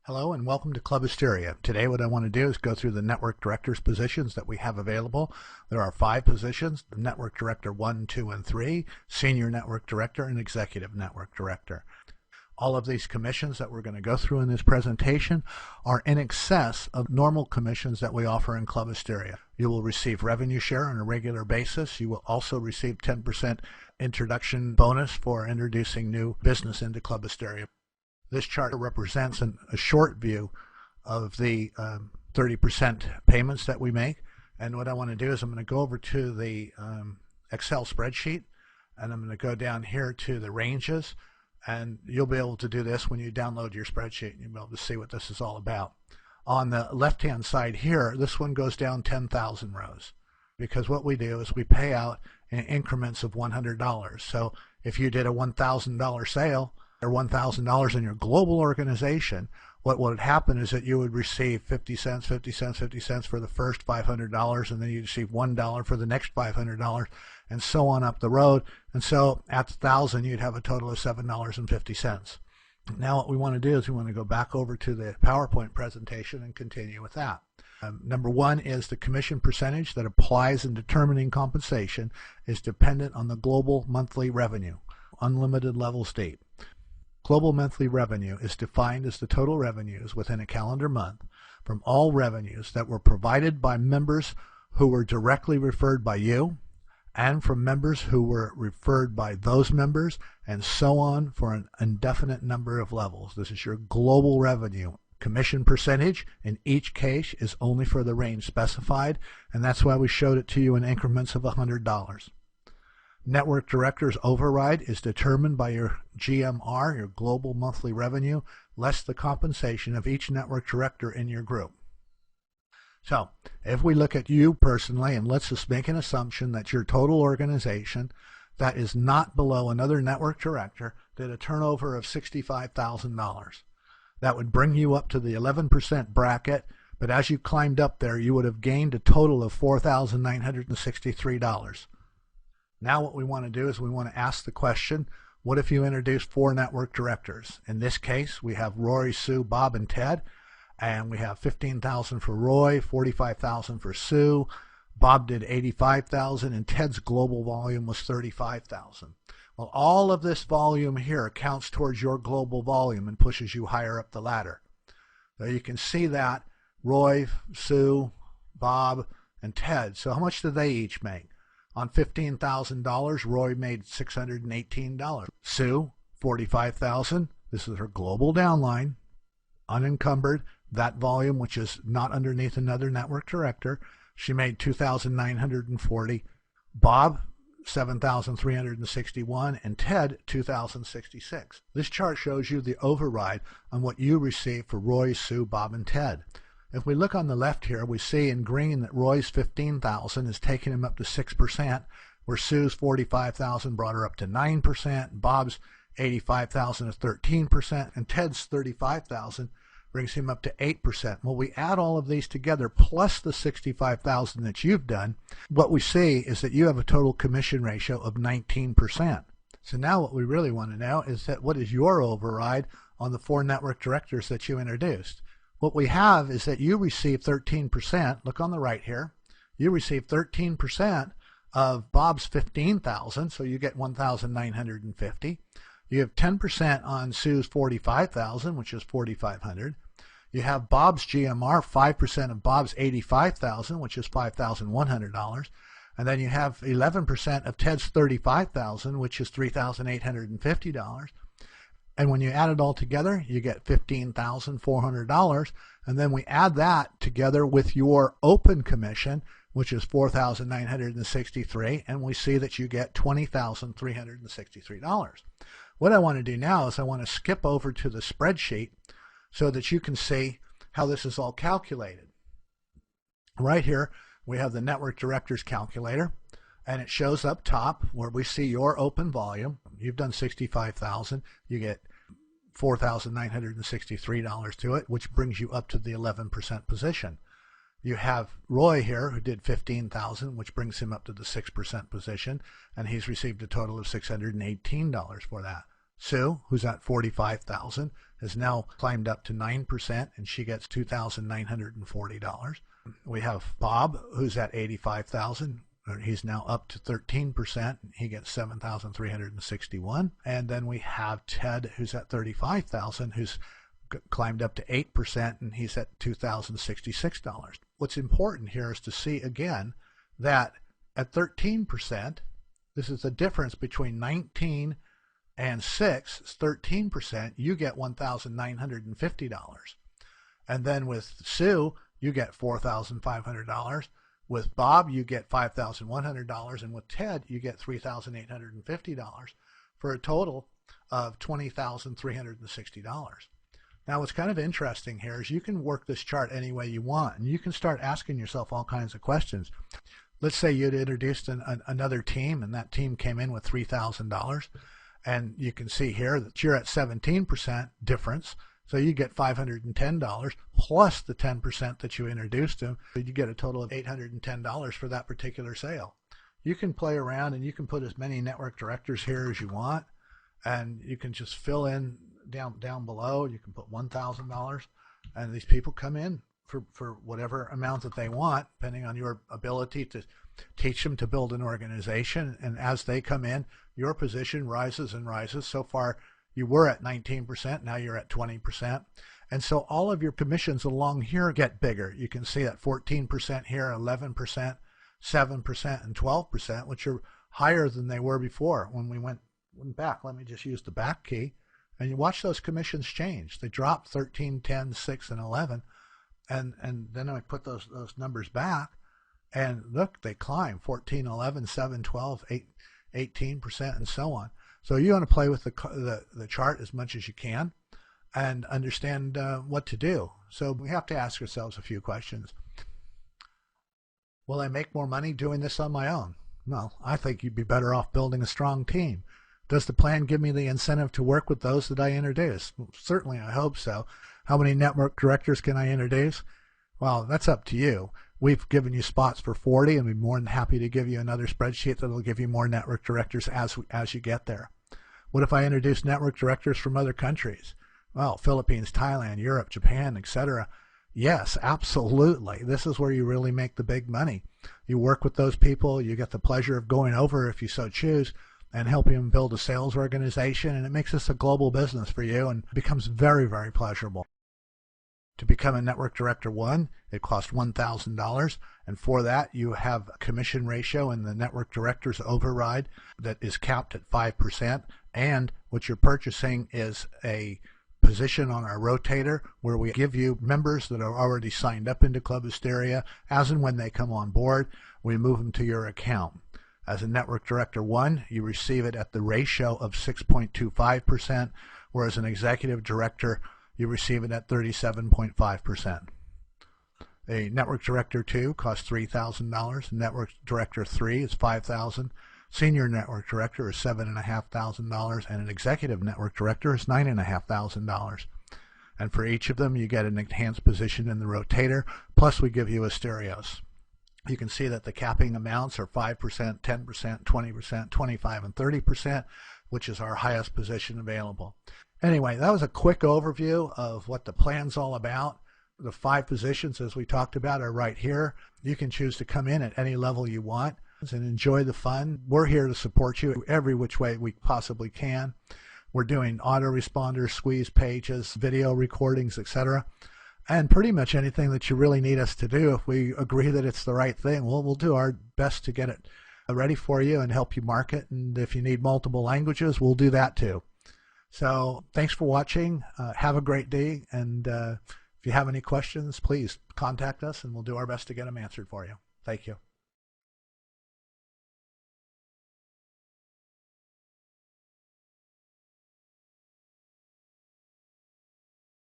Hello and welcome to Club-Asteria. Today what I want to do is go through the network directors positions that we have available. There are 5 positions: the network director 1, 2, and 3, senior network director, and executive network director. All of these commissions that we're going to go through in this presentation are in excess of normal commissions that we offer in Club-Asteria. You will receive revenue share on a regular basis. You will also receive 10% introduction bonus for introducing new business into Club-Asteria. This chart represents a short view of the 30% payments that we make. And what I want to do is I'm going to go over to the Excel spreadsheet, and I'm going to go down here to the ranges. And you'll be able to do this when you download your spreadsheet. You'll be able to see what this is all about. On the left-hand side here, this one goes down 10,000 rows, because what we do is we pay out in increments of $100. So if you did a $1,000 sale, or $1,000 in your global organization, what would happen is that you would receive 50 cents, 50 cents, 50 cents for the first $500, and then you'd receive $1 for the next $500, and so on up the road. And so at the 1,000, you'd have a total of $7.50. Now what we want to do is we want to go back over to the PowerPoint presentation and continue with that. Number 1 is the commission percentage that applies in determining compensation is dependent on the global monthly revenue, unlimited level state. Global monthly revenue is defined as the total revenues within a calendar month from all revenues that were provided by members who were directly referred by you, and from members who were referred by those members, and so on for an indefinite number of levels. This is your global revenue. Commission percentage in each case is only for the range specified, and that's why we showed it to you in increments of $100. Network director's override is determined by your GMR, your global monthly revenue, less the compensation of each network director in your group. So if we look at you personally, and let's just make an assumption that your total organization that is not below another network director did a turnover of $65,000. That would bring you up to the 11% bracket, but as you climbed up there, you would have gained a total of $4,963. Now what we want to do is we want to ask the question, what if you introduce 4 network directors? In this case, we have Roy, Sue, Bob, and Ted, and we have $15,000 for Roy, $45,000 for Sue. Bob did $85,000, and Ted's global volume was $35,000. Well, all of this volume here counts towards your global volume and pushes you higher up the ladder. So you can see that Roy, Sue, Bob, and Ted. So how much do they each make? On $15,000, Roy made $618. Sue, $45,000. This is her global downline, unencumbered. That volume, which is not underneath another network director, she made $2,940. Bob, $7,361, and Ted, $2,066. This chart shows you the override on what you receive for Roy, Sue, Bob, and Ted. If we look on the left here, we see in green that Roy's $15,000 is taking him up to 6%, where Sue's $45,000 brought her up to 9%, Bob's $85,000 is 13%, and Ted's $35,000 brings him up to 8%. Well, we add all of these together plus the $65,000 that you've done. What we see is that you have a total commission ratio of 19%. So now what we really want to know is that what is your override on the 4 network directors that you introduced? What we have is that you receive 13%. Look on the right here. You receive 13% of Bob's $15,000, so you get $1,950. You have 10% on Sue's $45,000, which is $4,500. You have Bob's GMR, 5% of Bob's $85,000, which is $5,100. And then you have 11% of Ted's $35,000, which is $3,850. And when you add it all together, you get $15,400. And then we add that together with your open commission, which is $4,963, and we see that you get $20,363. What I want to do now is I want to skip over to the spreadsheet so that you can see how this is all calculated. Right here, we have the network directors calculator, and it shows up top where we see your open volume. You've done $65,000. You get $4,963 to it, which brings you up to the 11% position. You have Roy here, who did $15,000, which brings him up to the 6% position, and he's received a total of $618 for that. Sue, who's at 45,000, has now climbed up to 9%, and she gets $2,940. We have Bob, who's at 85,000. He's now up to 13%. He gets $7,361. And then we have Ted, who's at 35,000, who's climbed up to 8%, and he's at $2,066. What's important here is to see again that at 13%, this is the difference between 19 and 6, it's 13%, you get $1,950. And then with Sue, you get $4,500. With Bob, you get $5,100, and with Ted, you get $3,850 for a total of $20,360. Now, what's kind of interesting here is you can work this chart any way you want, and you can start asking yourself all kinds of questions. Let's say you'd introduced another team, and that team came in with $3,000, and you can see here that you're at 17% difference. So you get $510 plus the 10% that you introduced them. So you get a total of $810 for that particular sale. You can play around and you can put as many network directors here as you want, and you can just fill in down below. You can put $1,000, and these people come in for whatever amount that they want, depending on your ability to teach them to build an organization. And as they come in, your position rises and rises. So far, you were at 19%, now you're at 20%. And so all of your commissions along here get bigger. You can see that 14% here, 11%, 7%, and 12%, which are higher than they were before when we went back. Let me just use the back key. And you watch those commissions change. They dropped 13, 10, 6, and 11. And then I put those numbers back, and look, they climb 14, 11, 7, 12, 8, 18%, and so on. So you want to play with the chart as much as you can and understand what to do. So we have to ask ourselves a few questions. Will I make more money doing this on my own? Well, I think you'd be better off building a strong team. Does the plan give me the incentive to work with those that I introduce? Well, certainly, I hope so. How many network directors can I introduce? Well, that's up to you. We've given you spots for 40, and we'd be more than happy to give you another spreadsheet that will give you more network directors as you get there. What if I introduce network directors from other countries? Well, Philippines, Thailand, Europe, Japan, etc. Yes, absolutely. This is where you really make the big money. You work with those people. You get the pleasure of going over, if you so choose, and helping them build a sales organization, and it makes this a global business for you and becomes very, very pleasurable. To become a Network Director 1, it costs $1,000, and for that you have a commission ratio in the Network Director's override that is capped at 5%, and what you're purchasing is a position on our rotator where we give you members that are already signed up into Club-Asteria. As and when they come on board, we move them to your account. As a Network Director 1, you receive it at the ratio of 6.25%, whereas an Executive Director, you receive it at 37.5%. A Network Director 2 costs $3,000. Network Director 3 is $5,000. Senior Network Director is $7,500, and an Executive Network Director is $9,500. And for each of them, you get an enhanced position in the rotator, plus we give you Asterios. You can see that the capping amounts are 5%, 10%, 20%, 25%, and 30%, which is our highest position available. Anyway, that was a quick overview of what the plan's all about. The 5 positions, as we talked about, are right here. You can choose to come in at any level you want and enjoy the fun. We're here to support you every which way we possibly can. We're doing autoresponders, squeeze pages, video recordings, etc. And pretty much anything that you really need us to do. If we agree that it's the right thing, we'll do our best to get it ready for you and help you market. And if you need multiple languages, we'll do that too. So thanks for watching. Have a great day. And if you have any questions, please contact us and we'll do our best to get them answered for you. Thank you.